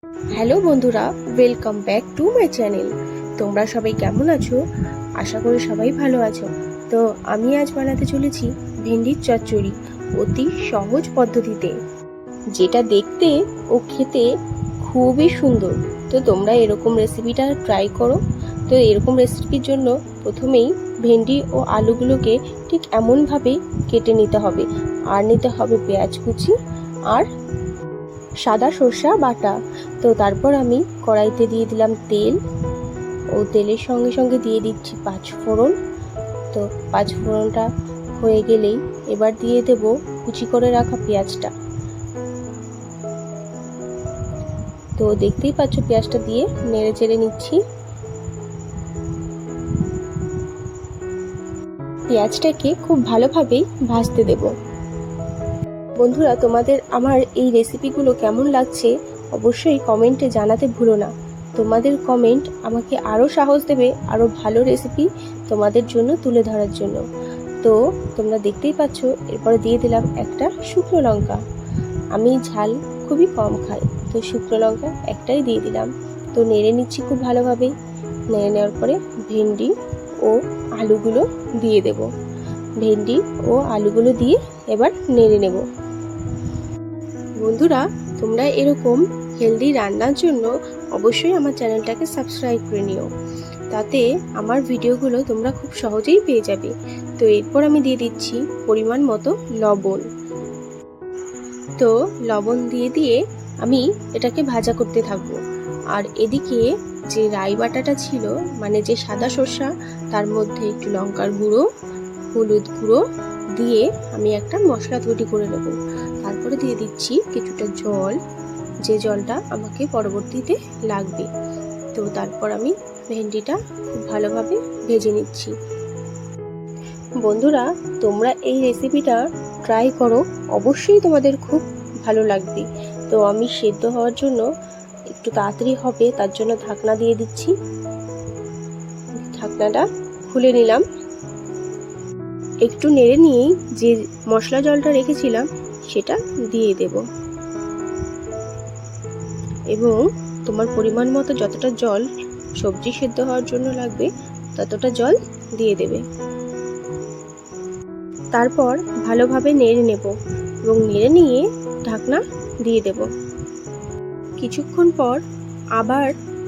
Hello বন্ধুরা, welcome back to my channel. তোমরা সবাই কেমন আছো? আশা করি সবাই ভালো আছো। তো আমি আজ বানাতে চলেছি ভেন্ডির চচ্চড়ি অতি সহজ পদ্ধতিতে, যেটা দেখতে ও খেতে খুবই সুন্দর। তো তোমরা এরকম রেসিপিটা ট্রাই করো। তো এরকম রেসিপির জন্য প্রথমেই ভেন্ডি ও আলুগুলোকে ঠিক এমনভাবেই কেটে নিতে হবে, আর নিতে হবে পেঁয়াজ কুচি আর সাদা সর্ষা বাটা। তো তারপর আমি কড়াইতে দিয়ে দিলাম তেল, ও তেলের সঙ্গে সঙ্গে দিয়ে দিচ্ছি 5 ফোড়ন। তো 5 ফোড়নটা হয়ে গেলেই এবার দিয়ে দেব কুচি করে রাখা পেঁয়াজটা। তো দেখতেই পাচ্ছ পেঁয়াজটা দিয়ে নেড়ে চেড়ে নিচ্ছি। পেঁয়াজটাকে খুব ভালোভাবেই ভাজতে দেব। বন্ধুরা, তোমাদের আমার এই রেসিপিগুলো কেমন লাগছে অবশ্যই কমেন্টে জানাতে ভুলো না। তোমাদের কমেন্ট আমাকে আরও সাহস দেবে আরও ভালো রেসিপি তোমাদের জন্য তুলে ধরার জন্য। তো তোমরা দেখতেই পাচ্ছ এরপরে দিয়ে দিলাম একটা শুকনো লঙ্কা। আমি ঝাল খুবই কম খাই, তো শুকনো লঙ্কা একটাই দিয়ে দিলাম। তো নেড়ে নিচ্ছি খুব ভালোভাবে। নেড়ে নেওয়ার পরে ভেন্ডি ও আলুগুলো দিয়ে দেব। ভেন্ডি ও আলুগুলো দিয়ে এবার নেড়ে নেব। বন্ধুরা, তোমরা এরকম হেলদি রান্নার জন্য অবশ্যই আমার চ্যানেলটাকে সাবস্ক্রাইব করে নিও, তাতে আমার ভিডিওগুলো তোমরা খুব সহজেই পেয়ে যাবে। তো এরপর আমি দিয়ে দিচ্ছি পরিমাণ মতো লবণ। তো লবণ দিয়ে আমি এটাকে ভাজা করতে থাকবো। আর এদিকে যে রাই বাটাটা ছিল, মানে যে সাদা সর্ষা, তার মধ্যে একটু লঙ্কার গুঁড়ো, হলুদ গুঁড়ো দিয়ে আমি একটা মশলা তৈরি করে নেব। তারপরে দিয়ে দিচ্ছি কিছুটা জল, যে জলটা আমাকে পরবর্তীতে লাগবে। তো তারপর আমি ভেন্ডিটা খুব ভালোভাবে ভেজে নিচ্ছি। বন্ধুরা, তোমরা এই রেসিপিটা ট্রাই করো, অবশ্যই তোমাদের খুব ভালো লাগবে। তো আমি সেদ্ধ হওয়ার জন্য একটু তাড়াতাড়ি হবে তার জন্য ঢাকনা দিয়ে দিচ্ছি। ঢাকনাটা খুলে নিলাম। একটু নেড়ে নিয়েই যে মশলা জলটা রেখেছিলাম সেটা দিয়ে দেব, এবং তোমার পরিমাণ মতো যতটা জল সবজি সেদ্ধ হওয়ার জন্য লাগবে ততটা জল দিয়ে দেবে। তারপর ভালোভাবে নেড়ে নেব এবং নেড়ে নিয়ে ঢাকনা দিয়ে দেব। কিছুক্ষণ পর আবার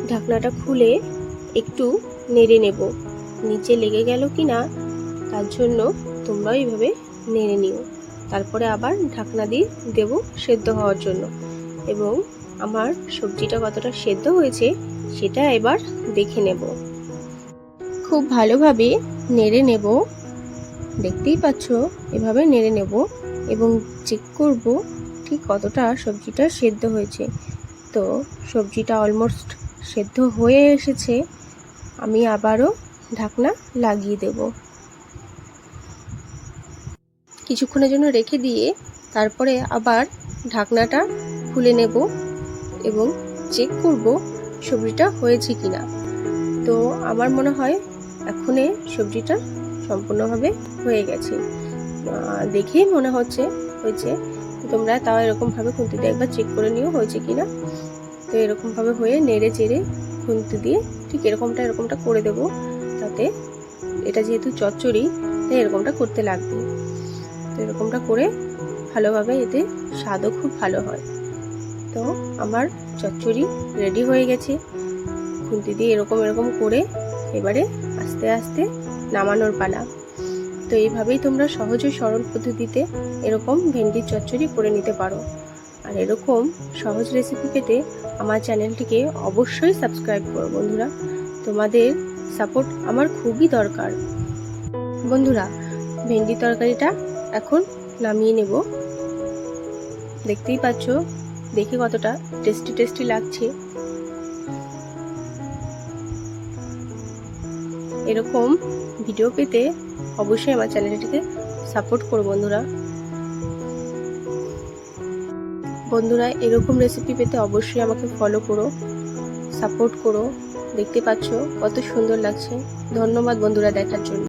ঢাকনাটা খুলে একটু নেড়ে নেব। নিচে লেগে গেল কিনা তার জন্য তোমরা এইভাবে নেড়ে নিও। তারপরে আবার ঢাকনা দিয়ে দেব সেদ্ধ হওয়ার জন্য, এবং আমার সবজিটা কতটা সেদ্ধ হয়েছে সেটা এবার দেখে নেব। খুব ভালোভাবে নেড়ে নেব। দেখতেই পাচ্ছ এভাবে নেড়ে নেব এবং চেক করব ঠিক কতটা সবজিটা সেদ্ধ হয়েছে। তো সবজিটা অলমোস্ট সেদ্ধ হয়ে এসেছে। আমি আবারও ঢাকনা লাগিয়ে দেব। কিছুক্ষণের জন্য রেখে দিয়ে তারপরে আবার ঢাকনাটা খুলে নেব এবং চেক করব সবজিটা হয়েছে কিনা। তো আমার মনে হয় এখনই সবজিটা সম্পূর্ণভাবে হয়ে গেছে, দেখেই মনে হচ্ছে হয়েছে। তোমরা তাও এরকমভাবে খুন্তি দিয়ে একবার চেক করে নিও হয়েছে কিনা। তো এরকমভাবে হয়ে নেড়ে চেড়ে খুন্তি দিয়ে ঠিক এরকমটা করে দেব, তাতে এটা যেহেতু চচ্চড়ি তাই এরকমটা করতে লাগবে। তো এরকমটা করে ভালোভাবে, এতে স্বাদও খুব ভালো হয়। তো আমার চচ্চড়ি রেডি হয়ে গেছে। খুন্তি দিয়ে এরকম করে এবারে আস্তে আস্তে নামানোর পালা। তো এইভাবেই তোমরা সহজ ও সরল পদ্ধতিতে এরকম ভেন্ডির চচ্চড়ি করে নিতে পারো। আর এরকম সহজ রেসিপি পেতে আমার চ্যানেলটিকে অবশ্যই সাবস্ক্রাইব করো। বন্ধুরা, তোমাদের সাপোর্ট আমার খুবই দরকার। বন্ধুরা, ভেন্ডি তরকারিটা এখন নামিয়ে নেব। দেখতেই পাচ্ছ দেখে কতটা টেস্টি লাগছে। এরকম ভিডিও পেতে অবশ্যই আমার চ্যানেলটিকে সাপোর্ট করো। বন্ধুরা, এরকম রেসিপি পেতে অবশ্যই আমাকে ফলো করো, সাপোর্ট করো। দেখতে পাচ্ছ কত সুন্দর লাগছে। ধন্যবাদ বন্ধুরা দেখার জন্য।